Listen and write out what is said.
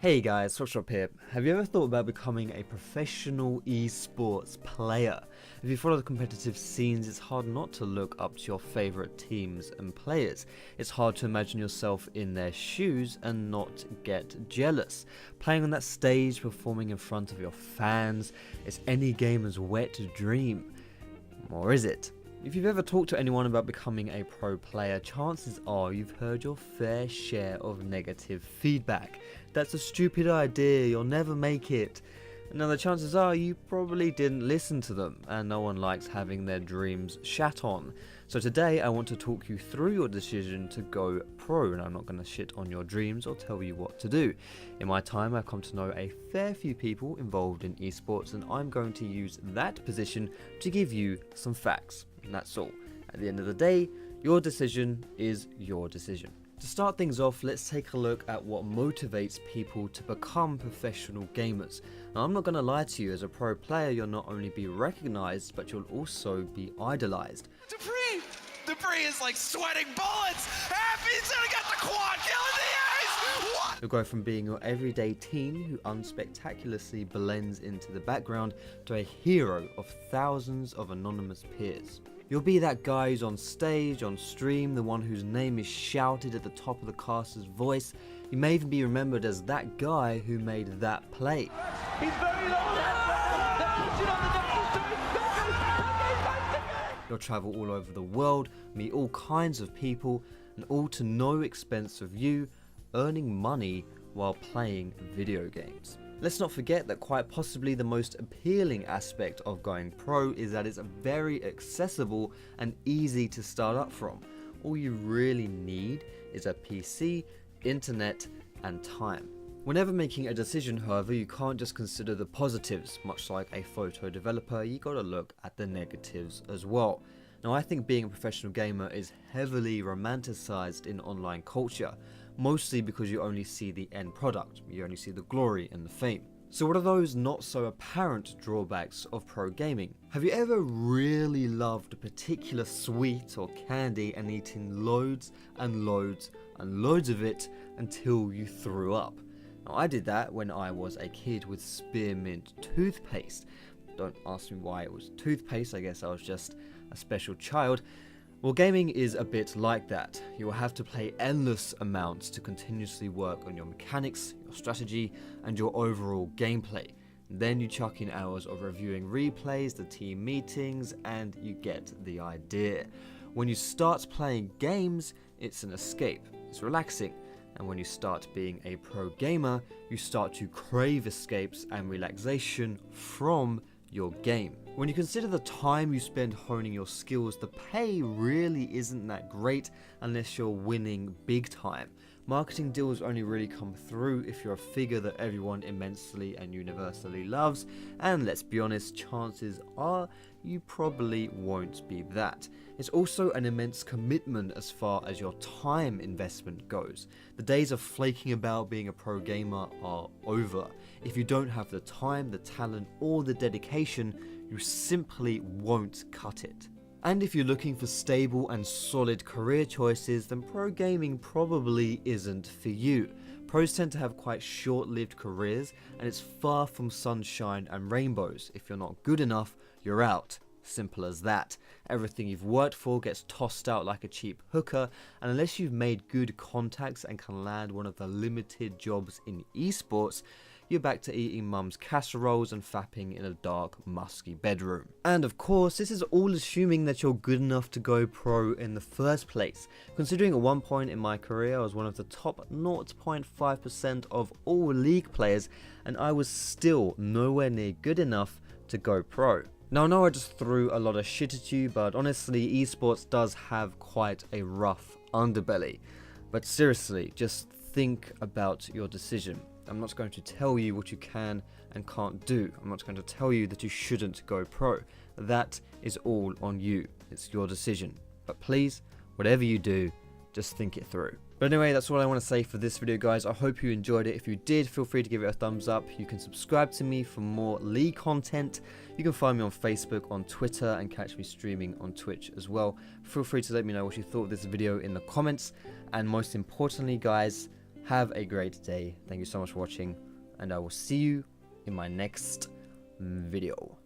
Hey guys, Swapshop here. Have you ever thought about becoming a professional esports player? If you follow the competitive scenes, it's hard not to look up to your favorite teams and players. It's hard to imagine yourself in their shoes and not get jealous. Playing on that stage, performing in front of your fans, it's any gamer's wet dream. Or is it? If you've ever talked to anyone about becoming a pro player, chances are you've heard your fair share of negative feedback. That's a stupid idea, you'll never make it. Now the chances are you probably didn't listen to them, and no one likes having their dreams shat on. So today I want to talk you through your decision to go pro, and I'm not going to shit on your dreams or tell you what to do. In my time I've come to know a fair few people involved in esports, and I'm going to use that position to give you some facts. And that's all. At the end of the day, your decision is your decision. To start things off, let's take a look at what motivates people to become professional gamers. Now, I'm not going to lie to you, as a pro player, you'll not only be recognized, but you'll also be idolized. Dupree is like sweating bullets! He's gonna get the quad kill in the ace! What? You'll go from being your everyday teen who unspectacularly blends into the background to a hero of thousands of anonymous peers. You'll be that guy who's on stage, on stream, the one whose name is shouted at the top of the caster's voice. You may even be remembered as that guy who made that play. He's very low. You'll travel all over the world, meet all kinds of people, and all to no expense of you, earning money while playing video games. Let's not forget that quite possibly the most appealing aspect of going pro is that it's very accessible and easy to start up from. All you really need is a PC, internet, and time. Whenever making a decision, however, you can't just consider the positives. Much like a photo developer, you gotta look at the negatives as well. Now, I think being a professional gamer is heavily romanticized in online culture, mostly because you only see the end product, you only see the glory and the fame. So what are those not so apparent drawbacks of pro gaming? Have you ever really loved a particular sweet or candy and eaten loads and loads and loads of it until you threw up? Now, I did that when I was a kid with spearmint toothpaste. Don't ask me why it was toothpaste, I guess I was just a special child. Well, gaming is a bit like that. You will have to play endless amounts to continuously work on your mechanics, your strategy, and your overall gameplay. Then you chuck in hours of reviewing replays, the team meetings, and you get the idea. When you start playing games, it's an escape. It's relaxing. And when you start being a pro gamer, you start to crave escapes and relaxation from your game. When you consider the time you spend honing your skills, the pay really isn't that great unless you're winning big time. Marketing deals only really come through if you're a figure that everyone immensely and universally loves, and let's be honest, chances are you probably won't be that. It's also an immense commitment as far as your time investment goes. The days of flaking about being a pro gamer are over. If you don't have the time, the talent, or the dedication, you simply won't cut it. And if you're looking for stable and solid career choices, then pro gaming probably isn't for you. Pros tend to have quite short-lived careers, and it's far from sunshine and rainbows. If you're not good enough, you're out. Simple as that. Everything you've worked for gets tossed out like a cheap hooker, and unless you've made good contacts and can land one of the limited jobs in esports, you're back to eating mum's casseroles and fapping in a dark, musky bedroom. And of course, this is all assuming that you're good enough to go pro in the first place. Considering at one point in my career I was one of the top 0.5% of all league players, and I was still nowhere near good enough to go pro. Now I know I just threw a lot of shit at you, but honestly esports does have quite a rough underbelly. But seriously, just think about your decision. I'm not going to tell you what you can and can't do. I'm not going to tell you that you shouldn't go pro. That is all on you. It's your decision. But please, whatever you do, just think it through. But anyway, that's all I want to say for this video, guys. I hope you enjoyed it. If you did, feel free to give it a thumbs up. You can subscribe to me for more league content. You can find me on Facebook, on Twitter, and catch me streaming on Twitch as well. Feel free to let me know what you thought of this video in the comments. And most importantly, guys, Have a great day. Thank you so much for watching, and I will see you in my next video.